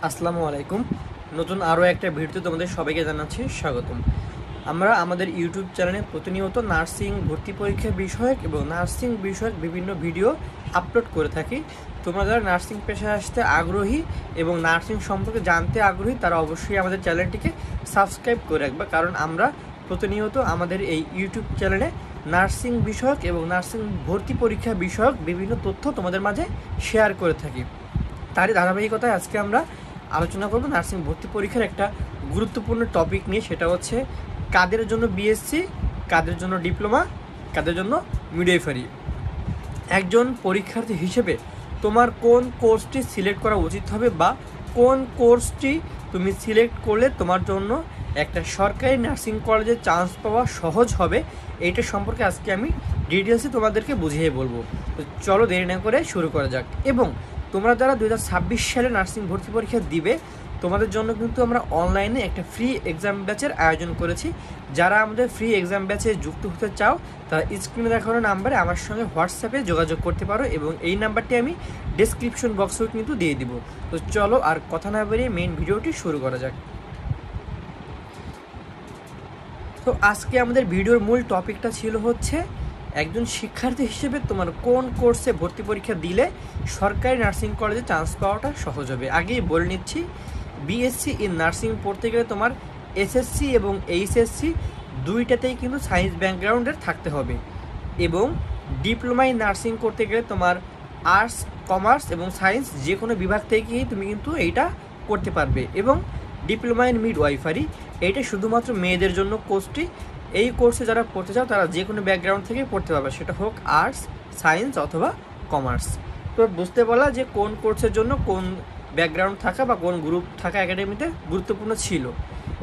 আসসালামু আলাইকুম। নতুন আরও একটা ভিডিওতে তোমাদের সবাইকে জানাচ্ছি স্বাগতম। আমরা আমাদের ইউটিউব চ্যানেলে প্রতিনিয়ত নার্সিং ভর্তি পরীক্ষা বিষয়ক এবং নার্সিং বিষয়ক বিভিন্ন ভিডিও আপলোড করে থাকি। তোমরা যারা নার্সিং পেশায় আসতে আগ্রহী এবং নার্সিং সম্পর্কে জানতে আগ্রহী তারা অবশ্যই আমাদের চ্যানেলটিকে সাবস্ক্রাইব করে রাখবে, কারণ আমরা প্রতিনিয়ত আমাদের এই ইউটিউব চ্যানেলে নার্সিং বিষয়ক এবং নার্সিং ভর্তি পরীক্ষা বিষয়ক বিভিন্ন তথ্য তোমাদের মাঝে শেয়ার করে থাকি। তারই ধারাবাহিকতায় আজকে আমরা আলোচনা করব নার্সিং ভর্তি পরীক্ষার একটা গুরুত্বপূর্ণ টপিক নিয়ে। সেটা হচ্ছে কাদের জন্য বিএসসি, কাদের জন্য ডিপ্লোমা, কাদের জন্য মিডওয়াইফারি। একজন পরীক্ষার্থী হিসেবে তোমার কোন কোর্সটি সিলেক্ট করা উচিত হবে বা কোন কোর্সটি তুমি সিলেক্ট করলে তোমার জন্য একটা সরকারি নার্সিং কলেজে চান্স পাওয়া সহজ হবে, এইটা সম্পর্কে আজকে আমি ডিটেলসে তোমাদেরকে বুঝিয়ে বলবো। তো চলো দেরি না করে শুরু করা যাক। এবং তোমরা যারা 2026 সালে নার্সিং ভর্তি পরীক্ষা দিবে তোমাদের জন্য কিন্তু আমরা অনলাইনে একটা ফ্রি এক্সাম ব্যাচের আয়োজন করেছি। যারা আমাদের ফ্রি এক্সাম ব্যাচে যুক্ত হতে চাও তারা স্ক্রিনে দেখানো নাম্বারে আমার সঙ্গে হোয়াটসঅ্যাপে যোগাযোগ করতে পারো এবং এই নাম্বারটি আমি ডেসক্রিপশন বক্সেও কিন্তু দিয়ে দিব। তো চলো আর কথা না বেরিয়ে মেইন ভিডিওটি শুরু করা যাক। তো আজকে আমাদের ভিডিওর মূল টপিকটা ছিল হচ্ছে একজন শিক্ষার্থী হিসেবে তোমার কোন কোর্সে ভর্তি পরীক্ষা দিলে সরকারি নার্সিং কলেজে চান্স পাওয়াটা সহজ হবে। আগেই বলে নিচ্ছি, বিএসসি ইন নার্সিং পড়তে গেলে তোমার এসএসসি এবং এইচএসসি দুইটাতেই কিন্তু সায়েন্স ব্যাকগ্রাউন্ডের থাকতে হবে, এবং ডিপ্লোমা ইন নার্সিং করতে গেলে তোমার আর্টস, কমার্স এবং সায়েন্স যে কোনো বিভাগ থেকেই তুমি কিন্তু এইটা করতে পারবে। এবং ডিপ্লোমা ইন মিডওয়াইফারি, এইটা শুধুমাত্র মেয়েদের জন্য কোর্সটি। এই কোর্সে যারা পড়তে চাও তারা যে কোনো ব্যাকগ্রাউন্ড থেকে পড়তে পারবে, সেটা হোক আর্টস, সায়েন্স অথবা কমার্স। তো বুঝতে বলা যে কোন কোর্সের জন্য কোন ব্যাকগ্রাউন্ড থাকা বা কোন গ্রুপ থাকা একাডেমিতে গুরুত্বপূর্ণ ছিল।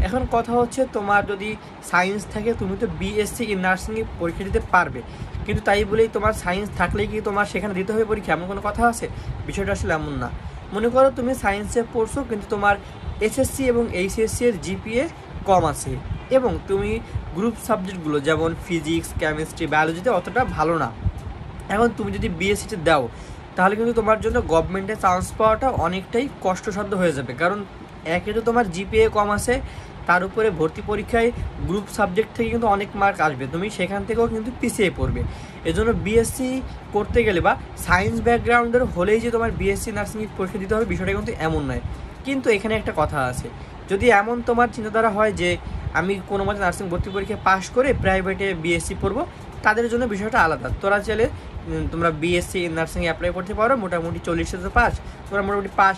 এখন কথা হচ্ছে, তোমার যদি সায়েন্স থাকে তুমি তো বিএসসি ইন নার্সিংয়ে পরীক্ষা দিতে পারবে, কিন্তু তাই বলেই তোমার সায়েন্স থাকলেই কি তোমার সেখানে দিতে হবে পরীক্ষা, এমন কোনো কথা আছে? বিষয়টা আসলে এমন না। মনে করো তুমি সায়েন্সে পড়ছো কিন্তু তোমার এসএসসি এবং এইচএসসি এর জিপিএ কম আছে এবং তুমি গ্রুপ সাবজেক্টগুলো যেমন ফিজিক্স, কেমিস্ট্রি, বায়োলজিতে অতটা ভালো না। এখন তুমি যদি বিএসসিতে দাও তাহলে কিন্তু তোমার জন্য গভর্নমেন্টে চান্স পাওয়াটা অনেকটাই কষ্টসাধ্য হয়ে যাবে, কারণ একে তো তোমার জিপিএ কম আছে, তার উপরে ভর্তি পরীক্ষায় গ্রুপ সাবজেক্ট থেকে কিন্তু অনেক মার্ক আসবে, তুমি সেখান থেকেও কিন্তু পিছিয়ে পড়বে। এজন্য বিএসসি করতে গেলে বা সায়েন্স ব্যাকগ্রাউন্ডের হলেই যে তোমার বিএসসি নার্সিং পরীক্ষা দিতে হবে বিষয়টা কিন্তু এমন নয়। কিন্তু এখানে একটা কথা আছে, যদি এমন তোমার চিন্তাধারা হয় যে আমি কোনো মতে নার্সিং ভর্তি পরীক্ষায় পাশ করে প্রাইভেটে বিএসসি পড়বো, তাদের জন্য বিষয়টা আলাদা। তোরা চাইলে তোমরা বিএসসি নার্সিং অ্যাপ্লাই করতে পারো, মোটামুটি 40 তো পাস, তোমরা মোটামুটি পাস